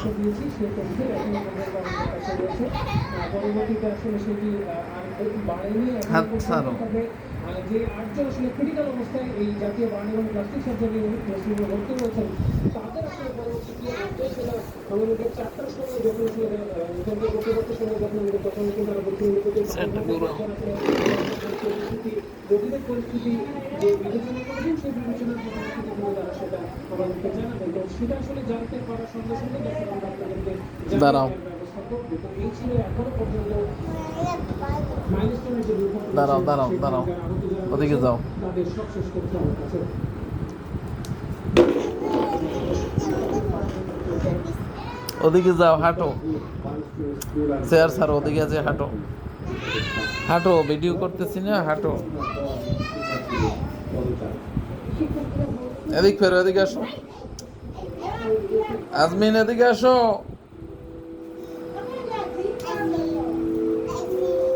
পরামর্শ দিয়েছি সেই তথ্যে এখন আমাদের কাছে রয়েছে। পরবর্তীতে আসলে সেটি আর বাড়েনি এখন পর্যন্ত। তবে যে 8 জন আসলে ক্রিটিক্যাল অবস্থায় এই জাতীয় বার্ন এবং প্লাস্টিক সার্জারি নর্সিংহোমে ভর্তি রয়েছেন, তাদের আসলে পরবর্তী কি হবে সেটা আমাদেরকে 4টার সময় যখন আসলে ইন্টারভিউ করতে সময় যখন তখন কিন্তু তারা বলছেন রোগীদের পরিস্থিতি যে বিবেচনা করবেন সেই বিবেচনার পরিস্থিতি কিন্তু তারা সেটা আমাদেরকে জানাবেন। তো সেটা আসলে জানতে পারার সঙ্গে সঙ্গে যখন আমরা আপনাদেরকে দাঁড়াও ব্যবস্থা করবো। তো এই ছিল এখনো পর্যন্ত মাইলস্টোনের যে দাঁড়াও দাঁড়াও দাঁড়াও ওদিকে যাও তাদের সব শেষ করতে আমার কাছে। ওদিকে যাও, হাঁটো, চেয়ার ছাড়ো, ওদিকে আছে, হাঁটো হাঁটো, ভিডিও করতেছি না, হাঁটো। এদিক ফেরো, এদিকে আসো, আজমিন এদিকে আসো।